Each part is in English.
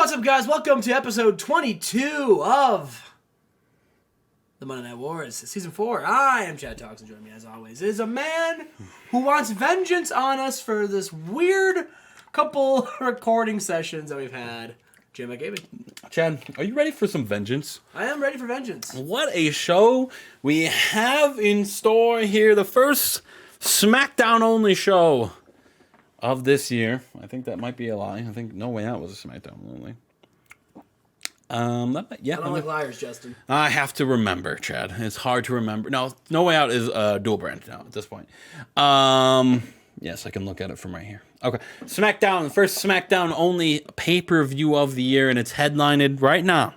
What's up, guys? Welcome to episode 22 of the Monday Night Wars, Season 4. I am Chad Talks, and joining me, as always, is a man who wants vengeance on us for this weird couple recording sessions that we've had. Jmack. Chad, are you ready for some vengeance? I am ready for vengeance. What a show we have in store here. The first SmackDown-only show of this year. I think that might be a lie. I think No Way Out was a SmackDown only. I don't like liars, Justin. I have to remember, Chad. It's hard to remember. No Way Out is dual brand now at this point. Yes, I can look at it from right here. Okay, SmackDown, the first SmackDown only pay-per-view of the year, and it's headlined right now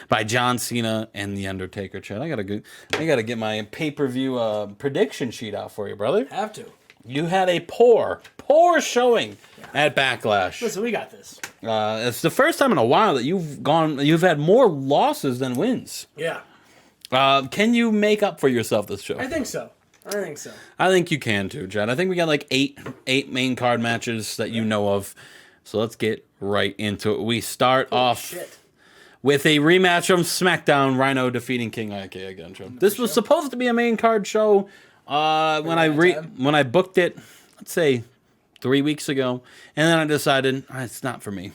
by John Cena and The Undertaker. Chad, I gotta get my pay-per-view prediction sheet out for you, brother. Have to. You had a poor showing at Backlash. Listen, we got this. It's the first time in a while that you've had more losses than wins. Yeah. Can you make up for yourself this show? I think so. I think you can too, Chad. I think we got like eight main card matches that you know of. So let's get right into it. We start off with a rematch from SmackDown. Rhino defeating King IK again. This was supposed to be a main card show. When I booked it, let's say 3 weeks ago, and then I decided it's not for me.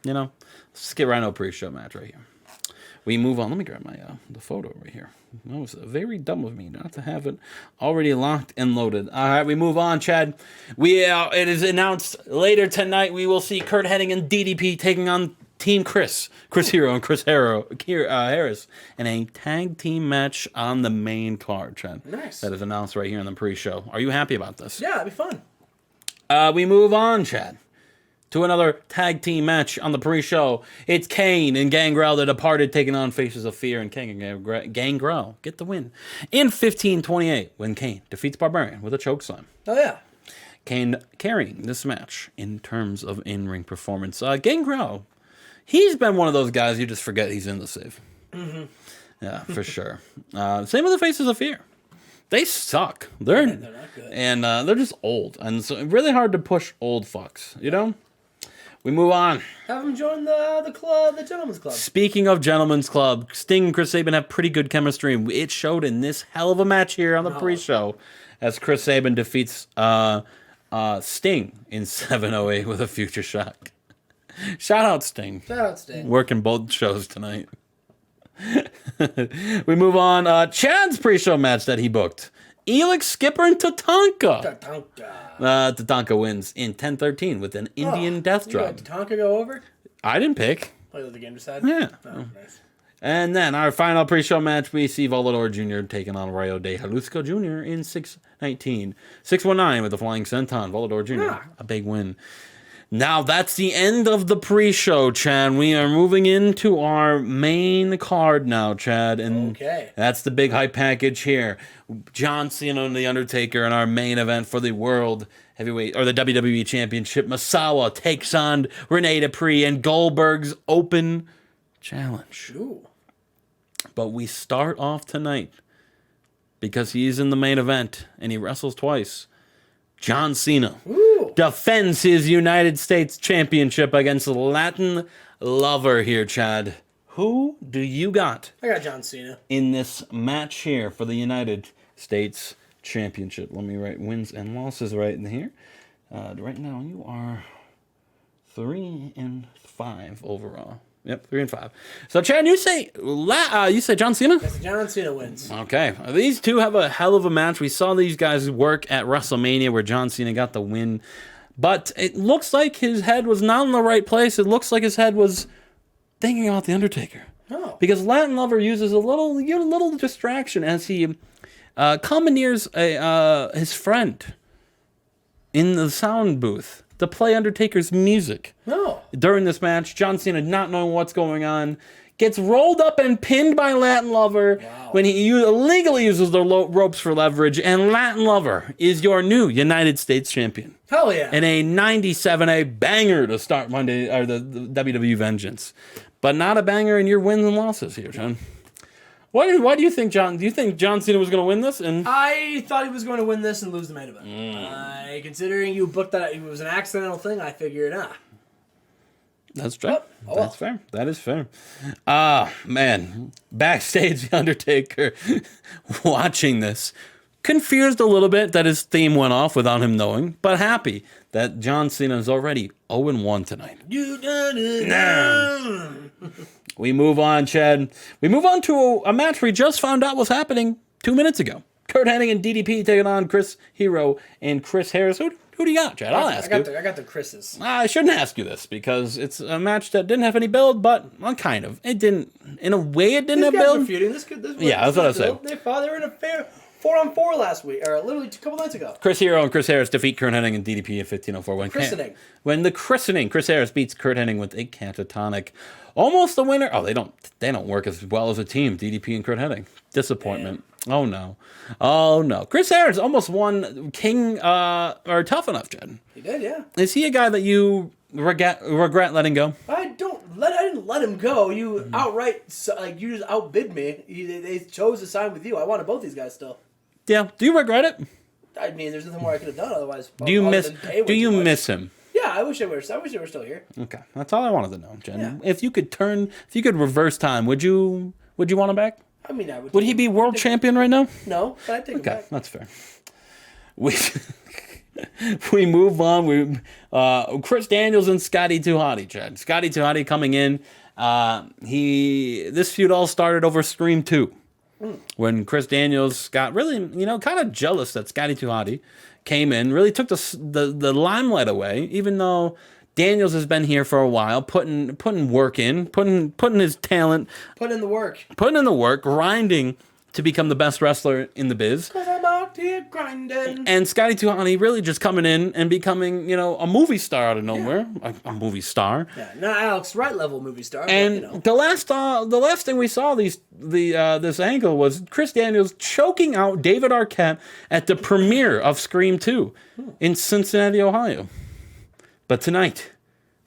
You know, let's get Rhino pre-show match right here. We move on. Let me grab my the photo right here. That was very dumb of me not to have it already locked and loaded. All right, we move on, Chad. It is announced later tonight we will see Kurt Hennig and DDP taking on Team Chris Hero and Chris Harris in a tag team match on the main card, Chad. Nice. That is announced right here in the pre-show. Are you happy about this? Yeah, it'd be fun. We move on, Chad, to another tag team match on the pre-show. It's Kane and Gangrel, the Departed, taking on Faces of Fear, and Kane and Gangrel get the win in 15:28 when Kane defeats Barbarian with a chokeslam. Oh, yeah. Kane carrying this match in terms of in-ring performance. Gangrel, he's been one of those guys you just forget he's in the save. Mm-hmm. Yeah, for sure. Same with the Faces of Fear. They suck. They're not good. And they're just old. And so really hard to push old fucks, you know? We move on. Have them join the club, the Gentleman's Club. Speaking of Gentleman's Club, Sting and Chris Sabin have pretty good chemistry. It showed in this hell of a match here on the pre-show as Chris Sabin defeats Sting in 708 with a future shock. Shout out Sting. Working both shows tonight. We move on. Chad's pre-show match that he booked. Elix, Skipper, and Tatanka. Tatanka wins in 10:13 with an Indian death drop. Did Tatanka go over? I didn't pick. Play the game decided? Yeah. Oh, nice. And then our final pre-show match, we see Volador Jr. taking on Rayo de Jalisco Jr. in 6:19. 6:19 with the Flying Senton. Volador Jr. A big win. Now, that's the end of the pre-show, Chad. We are moving into our main card now, Chad. And that's the big hype package here. John Cena and The Undertaker in our main event for the World Heavyweight, or the WWE Championship. Masawa takes on Rene Dupree and Goldberg's Open Challenge. Ooh. But we start off tonight because he's in the main event and he wrestles twice. John Cena defends his United States Championship against Latin Lover here, Chad. Who do you got? I got John Cena. In this match here for the United States Championship. Let me write wins and losses right in here. Right now you are 3-5 overall. Yep, 3-5. So, Chad, you say John Cena? Yes, John Cena wins. Okay. These two have a hell of a match. We saw these guys work at WrestleMania where John Cena got the win. But it looks like his head was not in the right place. It looks like his head was thinking about The Undertaker. Oh. Because Latin Lover uses a little distraction as he commandeers his friend in the sound booth to play Undertaker's music. During this match, John Cena, not knowing what's going on, gets rolled up and pinned by Latin Lover when he illegally uses the ropes for leverage, and Latin Lover is your new United States champion. Hell yeah. In a 97A banger to start Monday, or the WWE Vengeance. But not a banger in your wins and losses here, John. Why do you think John? Do you think John Cena was going to win this? And I thought he was going to win this and lose the main event. Considering you booked that it was an accidental thing, I figured, That's true. That's fair. That is fair. Man. Backstage, The Undertaker, watching this, confused a little bit that his theme went off without him knowing, but happy that John Cena is already 0-1 tonight. You done it. We move on, Chad. We move on to a match we just found out was happening 2 minutes ago. Kurt Hennig and DDP taking on Chris Hero and Chris Harris. Who do you got, Chad? I'll ask you. I got the Chris's. I shouldn't ask you this because it's a match that didn't have any build, but well, kind of. It didn't. In a way, it didn't have build. Yeah, that's what I was saying. They were in a fair 4-on-4 last week, or literally a couple nights ago. Chris Hero and Chris Harris defeat Kurt Hennig and DDP at 15:04. When the christening, Chris Harris beats Kurt Hennig with a catatonic. Almost the winner. Oh, they don't work as well as a team. DDP and Kurt Hennig. Disappointment. Damn. Oh no. Chris Harris almost won King or Tough Enough, Jen. He did, yeah. Is he a guy that you regret letting go? I didn't let him go. You outright, you just outbid me. They chose to sign with you. I wanted both these guys still. Yeah. Do you regret it? I mean, there's nothing more I could have done otherwise. Do you miss him? Yeah, I wish they were still here. Okay, that's all I wanted to know, Jen. Yeah. If you could reverse time, would you want him back? I mean, I would. Would he be world champion right now? No, but I'd take him back. Okay, that's fair. We move on. Chris Daniels and Scotty 2 Hotty, Chad. Scotty 2 Hotty coming in. This feud all started over Scream 2. When Chris Daniels got really, kind of jealous that Scotty 2 Hotty came in, really took the limelight away, even though Daniels has been here for a while, putting work in, putting his talent, putting in the work, grinding to become the best wrestler in the biz. 'Cause I'm out here grinding. And Scotty 2 Hotty really just coming in and becoming, a movie star out of nowhere, a movie star. Yeah, not Alex Wright level movie star. And but, the last thing we saw this angle was Chris Daniels choking out David Arquette at the premiere of Scream 2 in Cincinnati, Ohio. But tonight,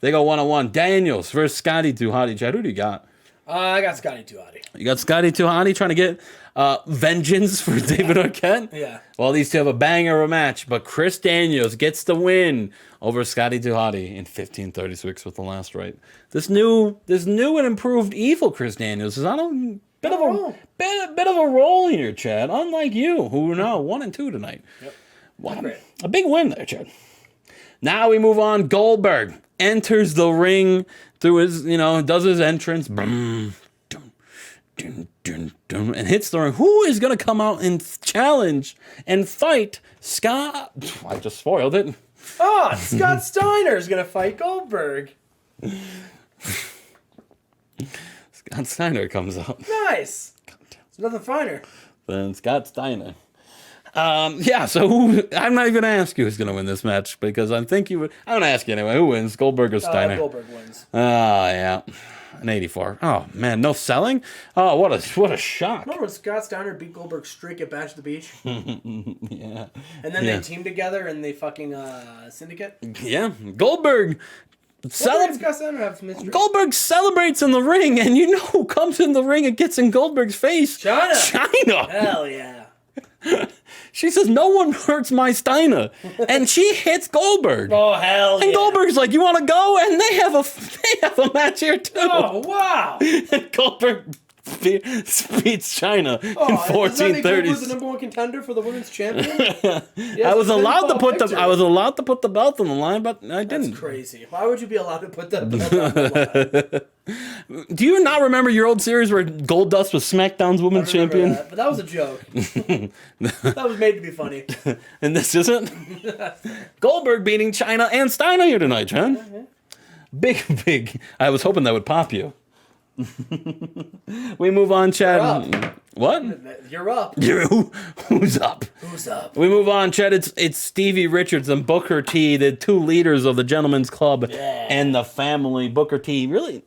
they go 1-on-1. Daniels versus Scotty 2 Hotty. Chad, who do you got? I got Scotty 2 Hotty. You got Scotty 2 Hotty trying to get vengeance for David Arquette? Yeah. Well, these two have a banger of a match, but Chris Daniels gets the win over Scotty 2 Hotty in 15:36 with the last right. This new and improved evil Chris Daniels is on a bit of a roll here, Chad. Unlike you, who are now 1 and 2 tonight. Yep. Wow. A big win there, Chad. Now we move on. Goldberg enters the ring through his, does his entrance. Boom, dun, dun, dun, dun, and hits the ring. Who is going to come out and challenge and fight Scott? I just spoiled it. Oh, Scott Steiner is going to fight Goldberg. Scott Steiner comes out. Nice. It's nothing finer. Than Scott Steiner. So I'm not even going to ask you who's going to win this match because I think you would. I'm going to ask you anyway. Who wins, Goldberg or Steiner? Goldberg wins. Oh, yeah. An 84. Oh, man. No selling? Oh, what a shock. Remember when Scott Steiner beat Goldberg's streak at Bash at the Beach? Yeah. And then they teamed together and they fucking syndicate? Yeah. Goldberg celebrates in the ring, and you know who comes in the ring and gets in Goldberg's face? China. Hell yeah. She says, no one hurts my Steiner. And she hits Goldberg. Oh, hell yeah. And Goldberg's like, you want to go? And they have a match here, too. Oh, wow. And Goldberg beats China in 14:30. Goldberg's the number one contender for the women's champion? I was allowed to put the belt on the line, but I didn't. That's crazy. Why would you be allowed to put the belt on the line? Do you not remember your old series where Goldust was SmackDown's women's champion? That, but that was a joke. That was made to be funny. And this isn't? Goldberg beating China and Steiner here tonight, John. Mm-hmm. Big. I was hoping that would pop you. We move on, Chad. What? You're up. Who's up? Who's up? We move on, Chad. It's Stevie Richards and Booker T, the two leaders of the Gentleman's Club and the family. Booker T really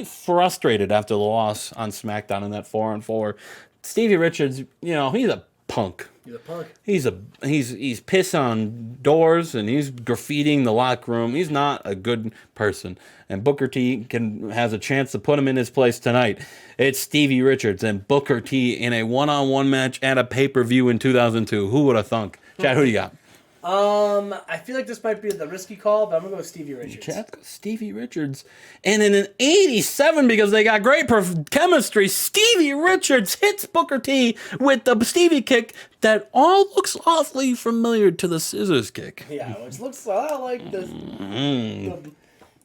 frustrated after the loss on SmackDown in that 4-on-4. Stevie Richards, he's a punk. He's a punk. He's pissing on doors and he's graffitiing the locker room. He's not a good person. And Booker T has a chance to put him in his place tonight. It's Stevie Richards and Booker T in a 1-on-1 match at a pay-per-view in 2002. Who would have thunk? Chad, who do you got? I feel like this might be the risky call, but I'm gonna go with Stevie Richards. Chad, Stevie Richards. And in an 87, because they got great chemistry, Stevie Richards hits Booker T with the Stevie kick that all looks awfully familiar to the scissors kick. Yeah, which looks a lot like the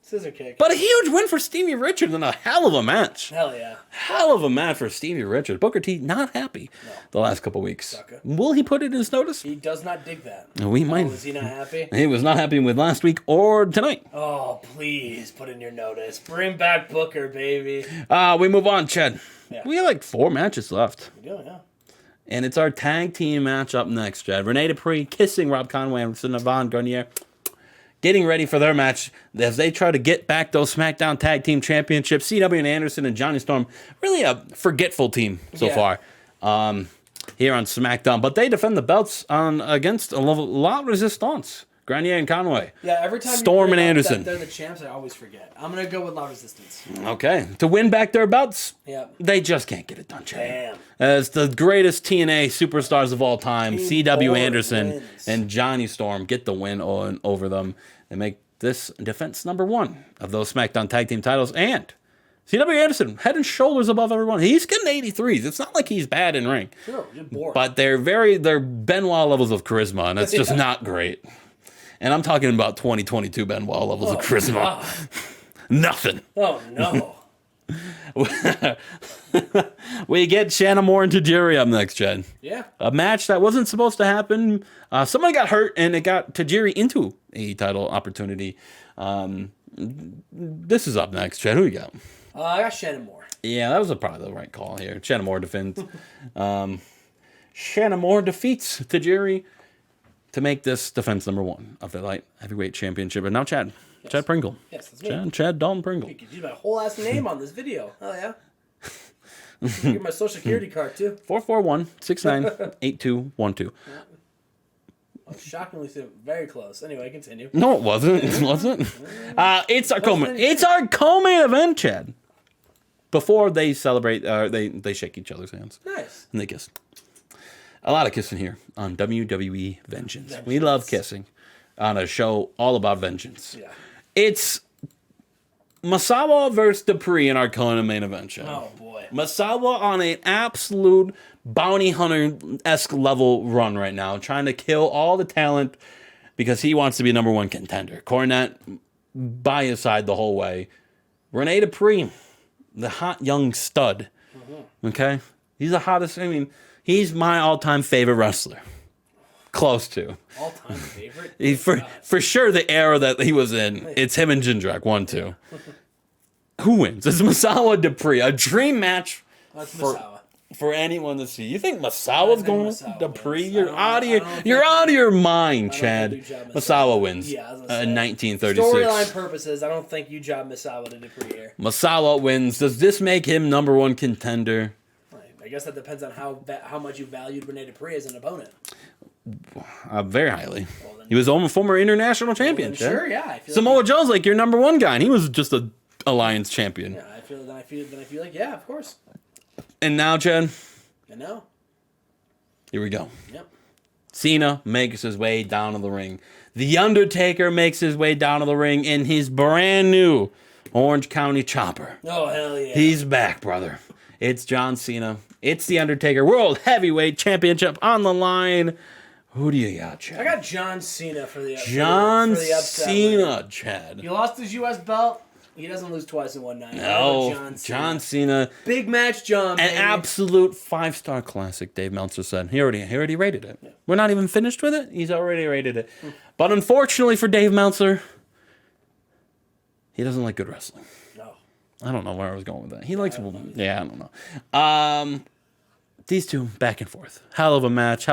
scissor kick. But a huge win for Stevie Richards and a hell of a match. Hell yeah. Hell of a match for Stevie Richards. Booker T not happy the last couple weeks. Sucker. Will he put it in his notice? He does not dig that. We might. Is he not happy? He was not happy with last week or tonight. Oh, please put in your notice. Bring back Booker, baby. We move on, Chad. Yeah. We have like 4 matches left. We do, yeah. And it's our tag team match up next, Chad. Rene Dupree kissing Rob Conway and Yvonne Garnier. Getting ready for their match as they try to get back those SmackDown Tag Team Championships. CW and Anderson and Johnny Storm, really a forgetful team so far here on SmackDown. But they defend the belts against a lot of resistance. Grenier and Conway. Yeah, every time Storm and Anderson. They're the champs, I always forget. I'm going to go with La Resistance. Okay. To win back their belts, Yep. they just can't get it done, Chad. Damn. As the greatest TNA superstars of all time, Team CW Thor Anderson wins. and Johnny Storm get the win over them and make this defense number 1 of those SmackDown Tag Team titles. And CW Anderson, head and shoulders above everyone. He's getting 83s. It's not like he's bad in ring. Sure, just boring. But they're Benoit levels of charisma, and it's just not great. And I'm talking about 2022 Benoit levels of charisma. God. Nothing. Oh, no. We get Shannon Moore and Tajiri up next, Chad. Yeah. A match that wasn't supposed to happen. Somebody got hurt, and it got Tajiri into a title opportunity. This is up next, Chad. Who you got? I got Shannon Moore. Yeah, that was probably the right call here. Shannon Moore defends. Shannon Moore defeats Tajiri to make this defense number 1 of the light heavyweight championship. And now Chad. Yes. Chad Pringle. Yes, that's me. Chad Dalton Pringle. You could use my whole last name on this video. Hell yeah. Get my social security card too. 441-69-8212. Oh, shockingly very close. Anyway, continue. No, it wasn't. It wasn't. It's our co-main. It's our co-main event, Chad. Before they celebrate, they shake each other's hands. Nice. And they kiss. A lot of kissing here on WWE Vengeance. We love kissing on a show all about vengeance. Yeah. It's Masawa versus Dupree in our Conan main event, Chad. Oh boy. Masawa on an absolute bounty hunter-esque level run right now, trying to kill all the talent because he wants to be number 1 contender. Cornette by his side the whole way. Rene Dupree, the hot young stud. Mm-hmm. Okay? He's the hottest. I mean, he's my all-time favorite wrestler. Close to. All-time favorite? For sure the era that he was in, it's him and Jindrak, 1-2. Who wins? It's Masawa Dupree. A dream match for anyone to see. You think Masawa's going with Dupree? You're out of your mind, Chad. Masawa wins. Yeah, in 1936. Storyline purposes, I don't think you job Masawa to Dupree here. Masawa wins. Does this make him number 1 contender? I guess that depends on how much you valued Rene Dupree as an opponent. Very highly. Well, he was a former international champion. Well, sure, yeah. I feel Samoa Joe's like your number 1 guy, and he was just a Alliance champion. Yeah, I feel like yeah, of course. And now, Chad. I know. Here we go. Yep. Cena makes his way down to the ring. The Undertaker makes his way down to the ring in his brand new Orange County chopper. Oh, hell yeah. He's back, brother. It's John Cena. It's the Undertaker World Heavyweight Championship on the line. Who do you got, Chad? I got John Cena for the John for the upset Cena, win. Chad. He lost his U.S. belt. He doesn't lose twice in one night. No, John Cena. Big match, John. An absolute 5-star classic, Dave Meltzer said. He already rated it. Yeah. We're not even finished with it. He's already rated it. But unfortunately for Dave Meltzer, he doesn't like good wrestling. No. I don't know where I was going with that. He likes... Yeah, I don't know. These two, back and forth. Hell of a match.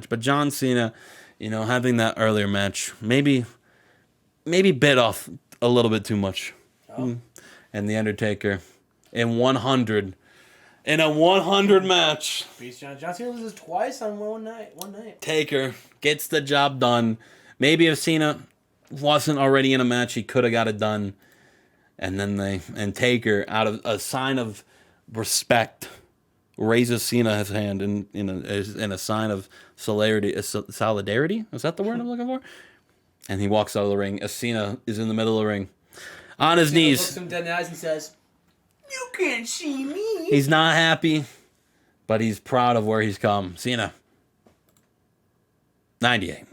But John Cena, having that earlier match, maybe bit off a little bit too much. Oh. And the Undertaker in a 100 match. John Cena loses twice on one night. Taker gets the job done. Maybe if Cena wasn't already in a match, he could have got it done. And then Taker, out of a sign of respect raises Cena's hand in a sign of solidarity. Solidarity? Is that the word I'm looking for? And he walks out of the ring as Cena is in the middle of the ring. On his knees. Looks him dead in the eyes and says, "You can't see me." He's not happy, but he's proud of where he's come. Cena. 98.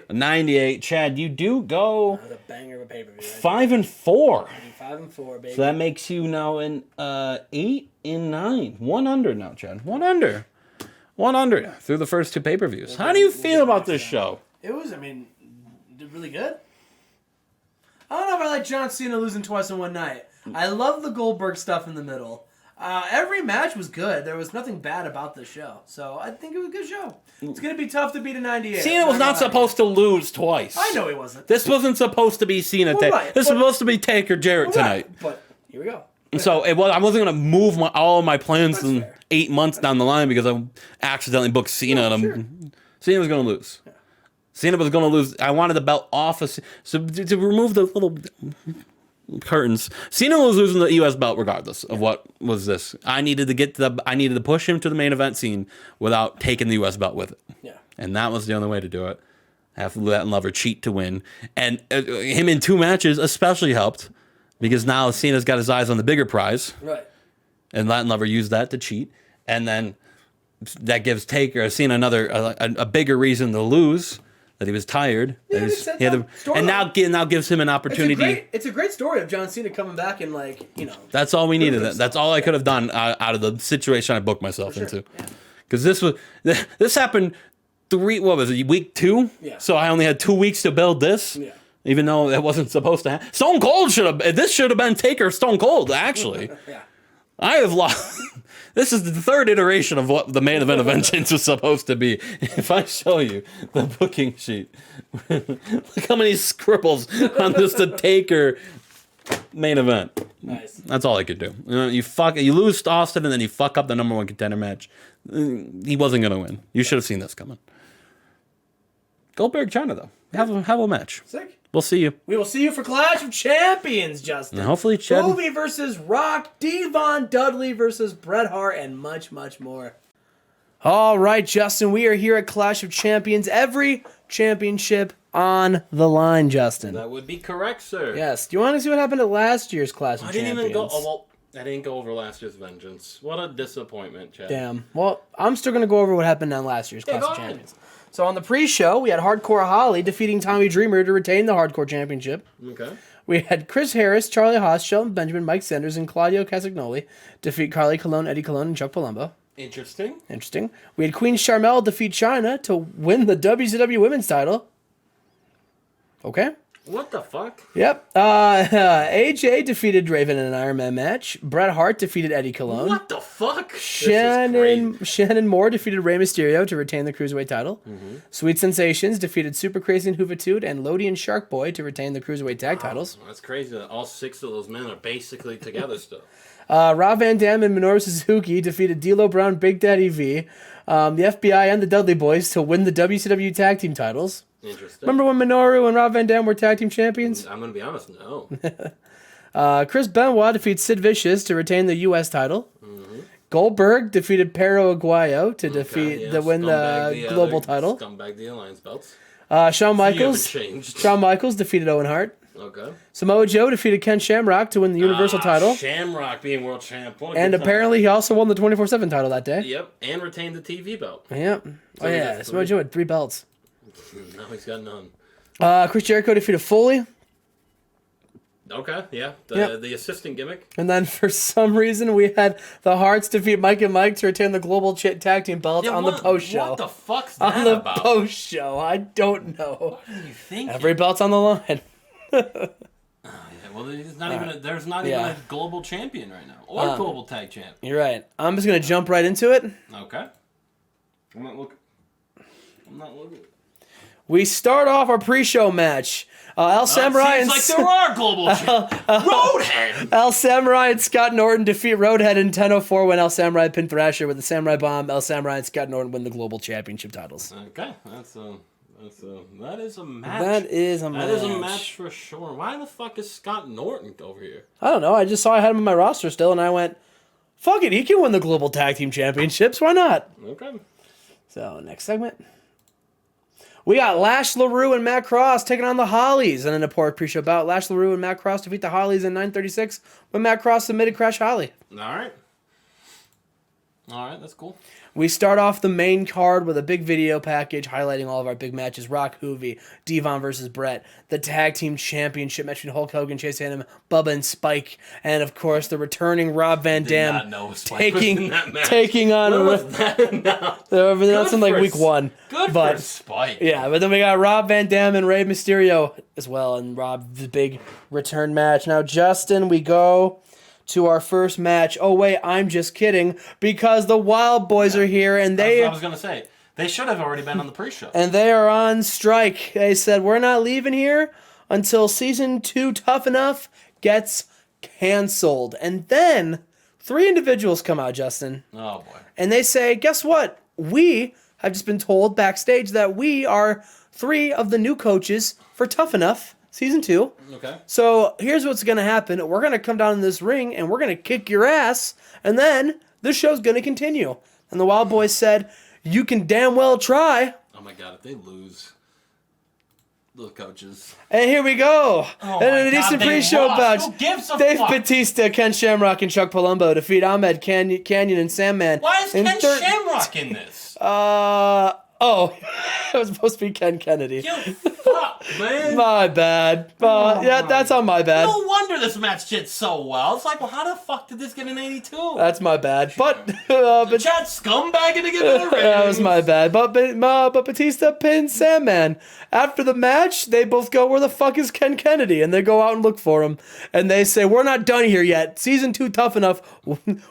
98. Chad, you do go. That's a banger of a pay-per-view. 5-4. 5-4, baby. So that makes you now in 8-9. 1 under now, Chad. 1 under. 1 under through the first 2 pay-per-views. How do you feel about this show? It was, really good. I don't know if I like John Cena losing twice in one night. I love the Goldberg stuff in the middle. Every match was good. There was nothing bad about the show. So I think it was a good show. It's going to be tough to beat a 98. Cena was not supposed to lose twice. I know he wasn't. This wasn't supposed to be Cena. Right, this was supposed to be Taker Jarrett tonight. Right, but here we go. So I wasn't going to move all my plans That's in fair. 8 months down the line because I accidentally booked Cena. Yeah, and sure. Cena was going to lose. Yeah. Cena was going to lose. I wanted the belt off. So to remove the little curtains, Cena was losing the U.S. belt regardless of what was this. I needed to push him to the main event scene without taking the U.S. belt with it. Yeah. And that was the only way to do it. Have Latin Lover cheat to win. And him in 2 matches especially helped because now Cena's got his eyes on the bigger prize. Right. And Latin Lover used that to cheat. And then that gives Cena a bigger reason to lose, that he was tired. Yeah, And now gives him an opportunity. It's a great story of John Cena coming back and, That's all we needed. That's all I could have done out of the situation I booked myself into. Because this happened week 2? Yeah. So I only had 2 weeks to build this. Yeah. Even though it wasn't supposed to happen. Stone Cold this should have been Taker Stone Cold, actually. Yeah. I have lost. This is the 3rd iteration of what the main event of Vengeance was supposed to be. If I show you the booking sheet, look how many scribbles on the Taker main event. Nice. That's all I could do. You lose to Austin and then you fuck up the number 1 contender match. He wasn't gonna win. You should have seen this coming. Goldberg China though. Have a match. Sick. We'll see you. We will see you for Clash of Champions, Justin. And hopefully, Chad. Kobe versus Rock, Devon Dudley versus Bret Hart, and much, much more. All right, Justin, we are here at Clash of Champions. Every championship on the line, Justin. That would be correct, sir. Yes. Do you want to see what happened at last year's Clash of Champions? I didn't go over last year's Vengeance. What a disappointment, Chad. Damn. Well, I'm still going to go over what happened on last year's Clash of Champions. So on the pre-show, we had Hardcore Holly defeating Tommy Dreamer to retain the Hardcore Championship. Okay. We had Chris Harris, Charlie Haas, Shelton Benjamin, Mike Sanders, and Claudio Castagnoli defeat Carly Colon, Eddie Colon, and Chuck Palumbo. Interesting. We had Queen Charmel defeat Chyna to win the WCW Women's title. Okay. What the fuck? Yep. AJ defeated Raven in an Iron Man match. Bret Hart defeated Eddie Colon. What the fuck? Shannon Moore defeated Rey Mysterio to retain the Cruiserweight title. Mm-hmm. Sweet Sensations defeated Super Crazy and Huvitude and Lodi and Shark Boy to retain the Cruiserweight tag titles. That's crazy that all 6 of those men are basically together still. Rob Van Dam and Minoru Suzuki defeated D'Lo Brown, Big Daddy V, the FBI, and the Dudley Boys to win the WCW tag team titles. Interesting. Remember when Minoru and Rob Van Dam were tag team champions? I'm going to be honest, no. Chris Benoit defeats Sid Vicious to retain the U.S. title. Mm-hmm. Goldberg defeated Perro Aguayo to win the global title. Scumbag the Alliance belts. Shawn Michaels defeated Owen Hart. Okay. Samoa Joe defeated Ken Shamrock to win the Universal title. Shamrock being world champ. And apparently he also won the 24/7 title that day. Yep, and retained the TV belt. Yep. So Samoa Joe had 3 belts. Now he's got none. Chris Jericho defeated Foley. Okay, yeah. The assistant gimmick. And then for some reason we had the Hearts defeat Mike and Mike to retain the global tag team belts on the post show. What the fuck's that on the about? Post show? I don't know. What are you thinking? Every belt's on the line. Well, there's not even a global champion right now. Or global tag champ. You're right. I'm just going to jump right into it. Okay. I'm not looking. We start off our pre-show match. El Samurai seems like there are global champions. Roadhead! El Samurai and Scott Norton defeat Roadhead in 10:04 when El Samurai pinned Thrasher with the Samurai Bomb. El Samurai and Scott Norton win the global championship titles. Okay, that is a match. That is a match for sure. Why the fuck is Scott Norton over here? I don't know. I just saw I had him on my roster still, and I went, Fuck it, he can win the Global Tag Team Championships. Why not? Okay. So, next segment. We got Lash LaRue and Matt Cross taking on the Hollies. And in a poor pre-show bout, Lash LaRue and Matt Cross defeat the Hollies in 9:36 when Matt Cross submitted Crash Holly. All right. All right, that's cool. We start off the main card with a big video package highlighting all of our big matches. Rock Hoovy, Devon versus Brett, the Tag Team Championship match between Hulk Hogan, Chase Tatum, Bubba, and Spike. And, of course, the returning Rob Van Dam taking on... When was that? No. That's in, like, week 1. Good for Spike. Yeah, but then we got Rob Van Dam and Rey Mysterio as well. And Rob, the big return match. Now, Justin, we go... to our first match. Oh, wait, I'm just kidding. Because the Wild Boys are here, and That's what I was going to say. They should have already been on the pre-show. And they are on strike. They said, we're not leaving here until Season 2 Tough Enough gets canceled. And then 3 individuals come out, Justin. Oh, boy. And they say, guess what? We have just been told backstage that we are 3 of the new coaches for Tough Enough Season 2. Okay. So here's what's going to happen. We're going to come down in this ring and we're going to kick your ass. And then the show's going to continue. And the Wild Boys said, you can damn well try. Oh my God, if they lose, those coaches. And here we go. Oh and a decent pre-show bout. Dave fuck? Batista, Ken Shamrock, and Chuck Palumbo defeat Ahmed Canyon and Sandman. Why is Ken Shamrock in this? Oh, it was supposed to be Ken Kennedy. You fuck, man. My bad. That's on my bad. No wonder this match did so well. It's like, well, how the fuck did this get an 82? That's my bad. But Chad scumbagging to get in the ring. That was my bad. But Batista pinned Sandman. After the match, they both go, where the fuck is Ken Kennedy? And they go out and look for him. And they say, we're not done here yet. Season 2 Tough Enough.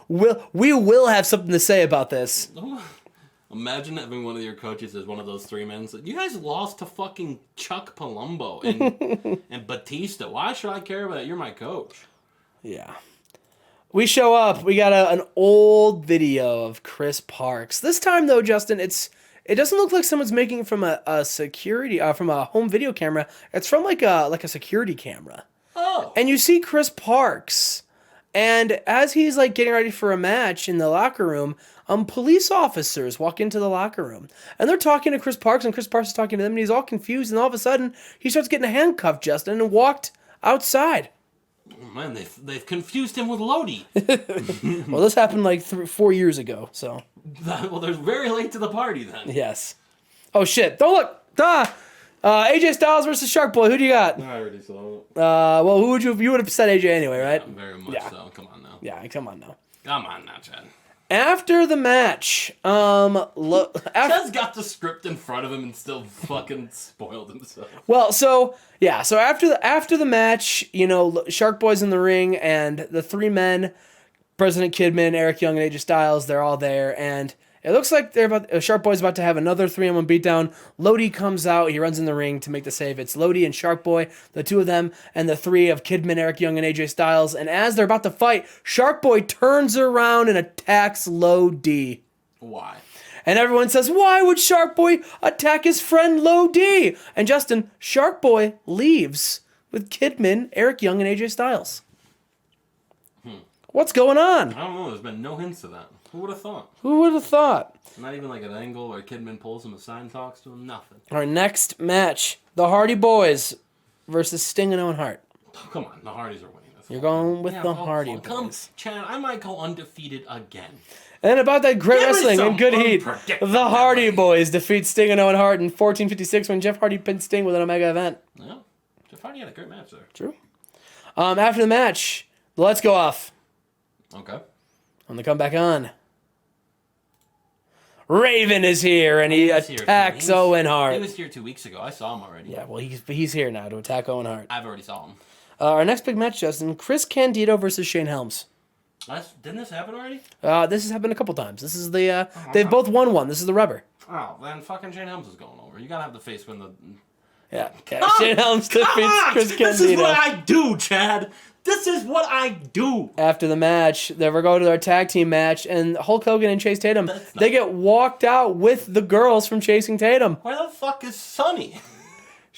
We will have something to say about this. Imagine having one of your coaches as one of those 3 men. You guys lost to fucking Chuck Palumbo and Batista. Why should I care about it? You're my coach. Yeah. We show up. We got an old video of Chris Parks. This time, though, Justin, it doesn't look like someone's making it from a security from a home video camera. It's from like a security camera. Oh. And you see Chris Parks, and as he's like getting ready for a match in the locker room, police officers walk into the locker room, and they're talking to Chris Parks, and Chris Parks is talking to them, and he's all confused, and all of a sudden, he starts getting handcuffed, Justin, and walked outside. Oh, man, they've confused him with Lodi. Well, this happened like 4 years ago, so. Well, they're very late to the party, then. Yes. Oh, shit. Don't look. AJ Styles versus Shark Boy. Who do you got? I already saw it. Well, who would you would have said AJ anyway, right? Yeah, very much so. Come on now. Yeah, come on now. Come on now, Chad. After the match, Chad's got the script in front of him and still fucking spoiled himself. Well, so after the match, Shark Boy's in the ring, and the 3 men, President Kidman, Eric Young, and AJ Styles, they're all there, and it looks like Shark Boy's about to have another 3-on-1 beatdown. Lodi comes out. He runs in the ring to make the save. It's Lodi and Shark Boy, the 2 of them, and the 3 of Kidman, Eric Young, and AJ Styles. And as they're about to fight, Shark Boy turns around and attacks Lodi. Why? And everyone says, why would Shark Boy attack his friend Lodi? And Justin, Shark Boy leaves with Kidman, Eric Young, and AJ Styles. What's going on? I don't know. There's been no hints of that. Who would have thought? Who would have thought? Not even like an angle where Kidman pulls him aside and talks to him. Nothing. Our next match, the Hardy Boys versus Sting and Owen Hart. Oh, come on, the Hardys are winning this. You're going with the Hardy Boys. Come, Chad, I might go undefeated again. And about that great wrestling and good heat, the Hardy Boys defeat Sting and Owen Hart in 1456 when Jeff Hardy pinned Sting with an Omega event. Yeah, Jeff Hardy had a great match there. True. After the match, the Let's Go off. Okay. On the comeback on, Raven is here, and he attacks Owen Hart. He was here 2 weeks ago. I saw him already. Yeah, well, he's here now to attack Owen Hart. I've already saw him. Our next big match, Justin, Chris Candido versus Shane Helms. Didn't this happen already? This has happened a couple times. This is the they've both won one. This is the rubber. Oh, then fucking Shane Helms is going over. You gotta have the face win the. Yeah. Shane Helms defeats Chris Candido. This is what I do, Chad. This is what I do. After the match, they were going to their tag team match, and Hulk Hogan and Chase Tatum, they get walked out with the girls from Chasing Tatum. Where the fuck is Sonny?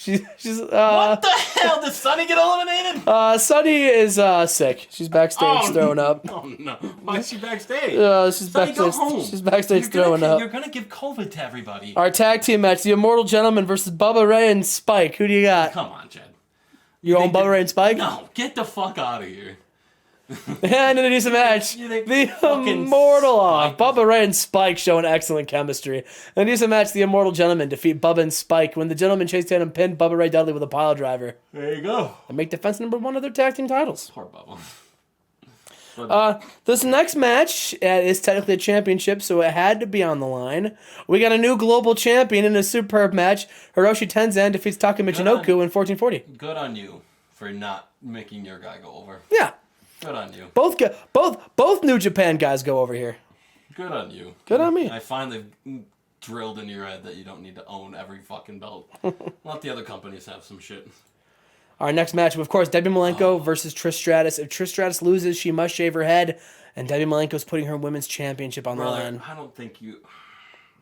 She's What the hell? Did Sunny get eliminated? Sunny is sick. She's backstage throwing up. Oh no! Why is she backstage? She's Sunny, backstage. go home. She's backstage throwing up. You're gonna give COVID to everybody. Our tag team match: the Immortal Gentleman versus Bubba Ray and Spike. Who do you got? Come on, Jed. You own Bubba Ray and Spike? No, get the fuck out of here. And introduce a match. The Immortal Bubba Ray and Spike showing excellent chemistry. Introduce a match. The Immortal Gentleman defeat Bubba and Spike when the Gentleman chased down and pinned Bubba Ray Dudley with a pile driver. There you go. And make defense number 1 of their tag team titles. Poor Bubba. This next match is technically a championship, so it had to be on the line. We got a new global champion in a superb match. Hiroshi Tenzan defeats Taka Michinoku in 1440. Good on you for not making your guy go over. Yeah. Good on you. Both New Japan guys go over here. Good on you. Good on me. I finally drilled into your head that you don't need to own every fucking belt. Let the other companies have some shit. Our next match, of course, Debbie Malenko versus Trish Stratus. If Trish Stratus loses, she must shave her head, and Debbie Malenko's putting her women's championship on the line. I don't think you...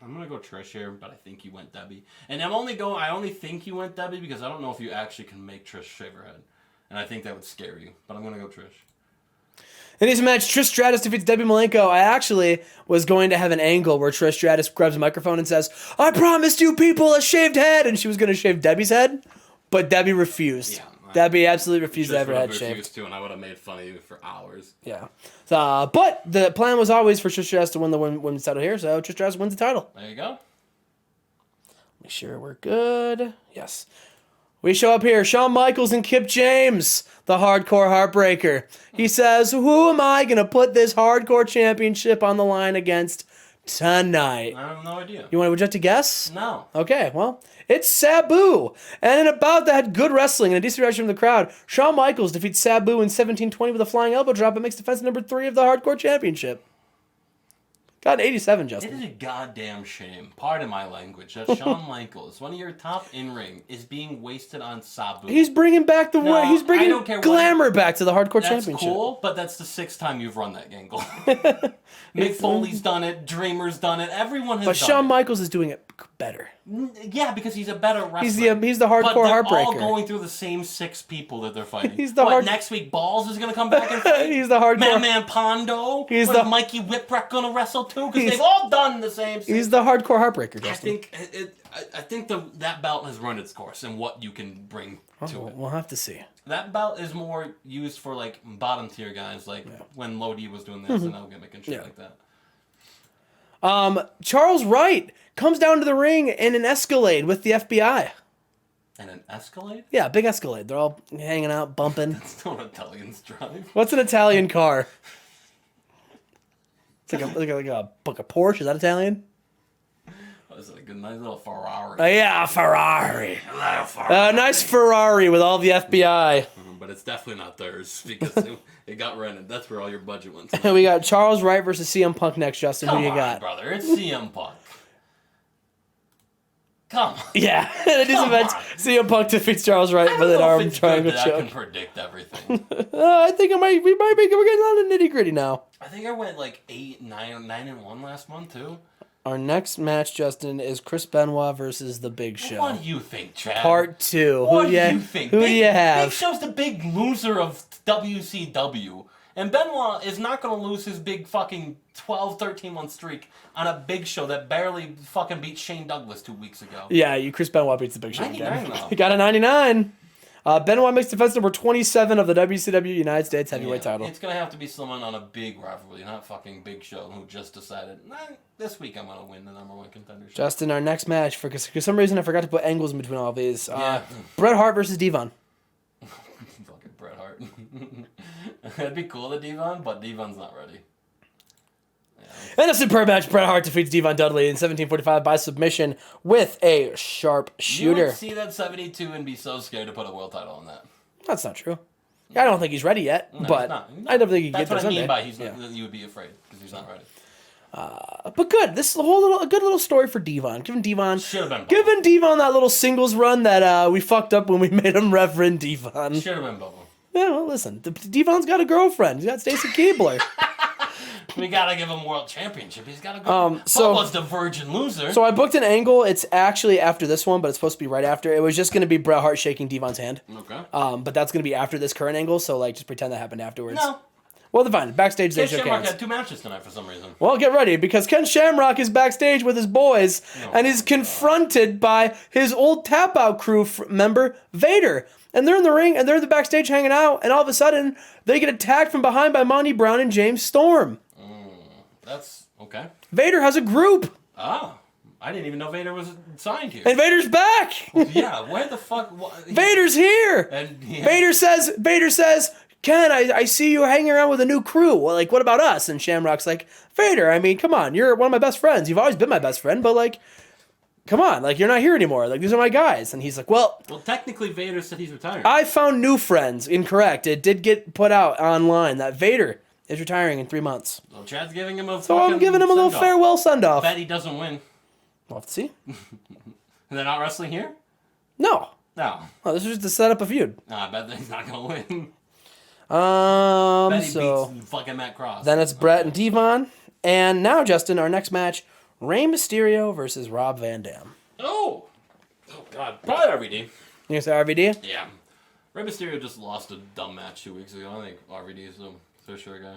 I'm gonna go Trish here, but I think you went Debbie. And I only think you went Debbie because I don't know if you actually can make Trish shave her head. And I think that would scare you. But I'm gonna go Trish. In this match, Trish Stratus defeats Debbie Malenko. I actually was going to have an angle where Trish Stratus grabs a microphone and says, "I promised you people a shaved head," and she was going to shave Debbie's head, but Debbie refused. Yeah, Debbie absolutely refused to have her head shaved. Too, and I would have made fun of you for hours. Yeah. But the plan was always for Trish Stratus to win the women's title here, so Trish Stratus wins the title. There you go. Make sure we're good. Yes. We show up here, Shawn Michaels and Kip James, the Hardcore Heartbreaker. He says, "Who am I going to put this Hardcore Championship on the line against tonight?" I have no idea. Would you like to guess? No. Okay, well, it's Sabu. And in a bout that had good wrestling and a decent reaction from the crowd, Shawn Michaels defeats Sabu in 1720 with a flying elbow drop and makes defense number 3 of the Hardcore Championship. Got an 87, Justin. It is a goddamn shame, pardon my language, that Shawn Michaels, one of your top in-ring, is being wasted on Sabu. He's bringing back he's bringing glamour back to the Hardcore Championship. That's cool, but that's the 6th time you've run that angle. Mick Foley's done it, Dreamer's done it, everyone has done it. But Shawn Michaels is doing it better. Yeah, because he's a better wrestler. He's the Hardcore Heartbreaker. But they're all going through the same 6 people that they're fighting. Next week Balls is going to come back and fight? He's the Hardcore... Madman Pondo? Mikey Whipwreck going to wrestle too? Because they've all done the same thing. He's the Hardcore Heartbreaker, Justin. I think that belt has run its course and what you can bring to it. We'll have to see. That belt is more used for like bottom tier guys, like when Lodi was doing the SNL gimmick and shit like that. Charles Wright comes down to the ring in an Escalade with the FBI. And an Escalade? Yeah, big Escalade. They're all hanging out, bumping. That's not what Italians drive. What's an Italian car? It's like a Porsche. Is that Italian? Is it a nice little Ferrari? Yeah, a Ferrari. Nice Ferrari with all the FBI. But it's definitely not theirs because it got rented. That's where all your budget went. We got Charles Wright versus CM Punk next, Justin. Who do you got? Brother. It's CM Punk. Come on. Yeah. CM Punk defeats Charles Wright with an arm triangle choke. I can predict everything. I think we're getting on the nitty gritty now. I think I went like 9-1 last month too. Our next match, Justin, is Chris Benoit versus The Big Show. What do you think, Chad? Part 2. What do you think? Who do you have? Big Show's the big loser of WCW. And Benoit is not going to lose his big fucking 12-13 month streak on a Big Show that barely fucking beat Shane Douglas 2 weeks ago. Yeah, Chris Benoit beats the Big Show 99 again. though. He got a 99. Benoit makes defense number 27 of the WCW United States Heavyweight title. It's going to have to be someone on a big rivalry, not fucking Big Show, who just decided, this week I'm going to win the number 1 contender. Justin, our next match, for some reason I forgot to put angles in between all of these. Bret Hart versus Devon. Fucking Bret Hart. It'd be cool to Devon, but Devon's not ready. And a superb match, Bret Hart defeats Devon Dudley in 1745 by submission with a sharp shooter. You would see that 72 and be so scared to put a world title on that. That's not true. I don't think he's ready yet, but I don't think he can get there someday. That's what I mean by you would be afraid, because he's not ready. But good. This is a good little story for Devon. Giving Devon that little singles run that we fucked up when we made him Reverend Devon. Should have been Bubba. Yeah, well, listen. Devon's got a girlfriend. He's got Stacy Keibler. We gotta give him world championship. He's gotta go. Bubba's the virgin loser. So I booked an angle. It's actually after this one, but it's supposed to be right after. It was just going to be Bret Hart shaking Devon's hand. Okay. But that's going to be after this current angle, so like just pretend that happened afterwards. No. Well, they're fine. Backstage, they shook Shamrock hands. had 2 matches tonight for some reason. Well, get ready, because Ken Shamrock is backstage with his boys, and he's confronted by his old tap-out crew member, Vader. And they're in the ring, and they're in the backstage hanging out, and all of a sudden, they get attacked from behind by Monty Brown and James Storm. That's okay. Vader has a group. Ah. I didn't even know Vader was signed here. And Vader's back. Yeah, where the fuck? Vader's here. And, yeah. Vader says, Ken, I see you hanging around with a new crew. Well, like, what about us? And Shamrock's like, Vader, I mean, come on. You're one of my best friends. You've always been my best friend, but, like, come on. Like, you're not here anymore. Like, these are my guys. And he's like, well, technically, Vader said he's retiring. I found new friends. Incorrect. It did get put out online that Vader is retiring in 3 months. Well, Chad's giving him a So I'm giving him a little farewell send-off. Bet he doesn't win. We'll have to see. They're not wrestling here? No. No. Oh, this is just to set up a feud. Nah, I bet he's not going to win. Bet he So beats fucking Matt Cross. then it's Brett and Devon. And now, Justin, our next match, Rey Mysterio versus Rob Van Dam. Oh, God. Probably RVD. You gonna say RVD? Yeah. Rey Mysterio just lost a dumb match 2 weeks ago. I think RVD is the for sure guy.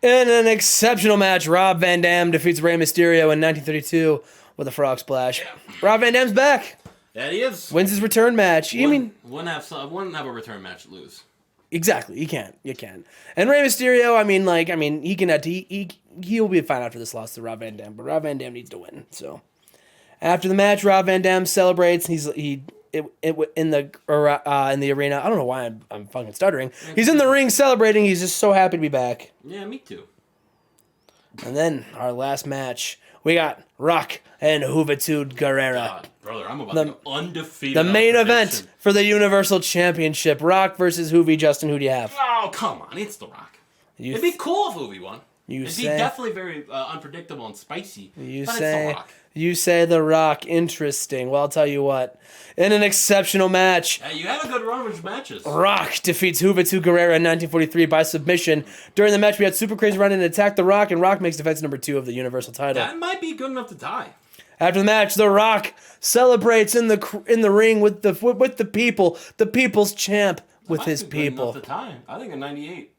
In an exceptional match, Rob Van Dam defeats Rey Mysterio in 1932 with a frog splash. Yeah. Rob Van Dam's back. Yeah, he is. Wins his return match. Wouldn't have a return match lose. Exactly. You can't. And Rey Mysterio, he'll be fine after this loss to Rob Van Dam, but Rob Van Dam needs to win. So after the match, Rob Van Dam celebrates. He's in the arena. I don't know why I'm fucking stuttering. He's in the ring celebrating. He's just so happy to be back. Yeah, me too. And then our last match, we got Rock and Juventud Guerrera. God, brother, I'm about to go undefeated. The main event for the Universal Championship. Rock versus Juvi. Justin, who do you have? Oh, come on. It's The Rock. It'd be cool if Juvi won. It'd be definitely very unpredictable and spicy. But it's The Rock. You say The Rock. Interesting. Well, I'll tell you what. In an exceptional match, Hey, you had a good run with matches. Rock defeats Juventud Guerrera in 1943 by submission. During the match, we had Super Crazy run in and attack The Rock, and Rock makes defense number 2 of the Universal title. That might be good enough to tie. After the match, The Rock celebrates in the ring with the people, the people's champ with his people. Good enough to tie. I think in 98.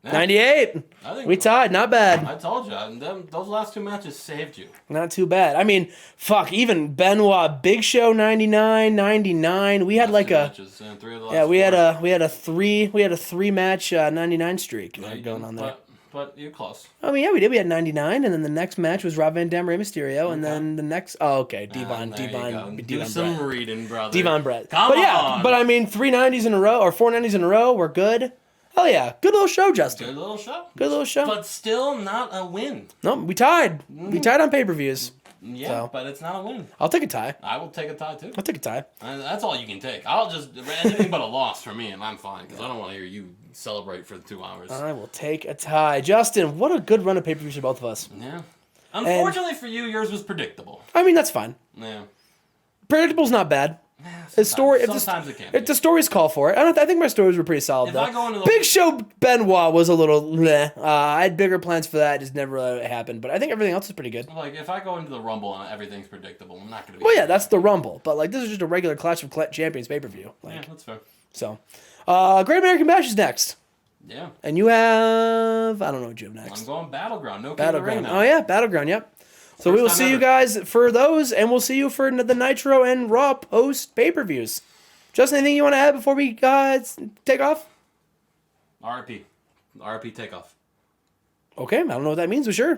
Yeah. 98. We tied. Not bad. I told you. Those last 2 matches saved you. Not too bad. I mean, fuck. Even Benoit, Big Show, 99, 99. We had like a matches, 3 of the last we 4. had a 3 match 99 streak going on there. But you're close. I mean, yeah, we did. We had 99, and then the next match was Rob Van Dam, Rey Mysterio, and then the next. Oh, okay, Devon Do some Brett. reading, brother. Devon Brett. Come on. But I mean, 3 90s in a row or 4 90s in a row. We're good. Oh yeah, good little show, Justin. Good little show. Good little show. But still not a win. No, we tied. We tied on pay-per-views. Yeah, So. but it's not a win. I'll take a tie. I will take a tie too. I'll take a tie. That's all you can take. I'll just anything but a loss for me, and I'm fine because I don't want to hear you celebrate for 2 hours. I will take a tie. Justin, what a good run of pay-per-views for both of us. Yeah. Unfortunately for you, yours was predictable. I mean, that's fine. Yeah. Predictable's not bad. Sometimes it can. If the stories call for it, I think my stories were pretty solid. Though. I go into the Big Show Benoit was a little. Bleh. I had bigger plans for that. It just never really happened. But I think everything else is pretty good. Like if I go into the Rumble and everything's predictable, I'm not gonna be. Well, yeah, that's the Rumble. But like this is just a regular Clash of Champions pay-per-view. Like, yeah, that's fair. So, Great American Bash is next. Yeah. And you have I don't know what you have next. I'm going Battleground. No Battleground. King of the Oh yeah, Battleground. Yep. So we will see you guys for those, and we'll see you for the Nitro and Raw post pay-per-views. Justin, anything you want to add before we take off? RP takeoff. Okay, I don't know what that means, but sure.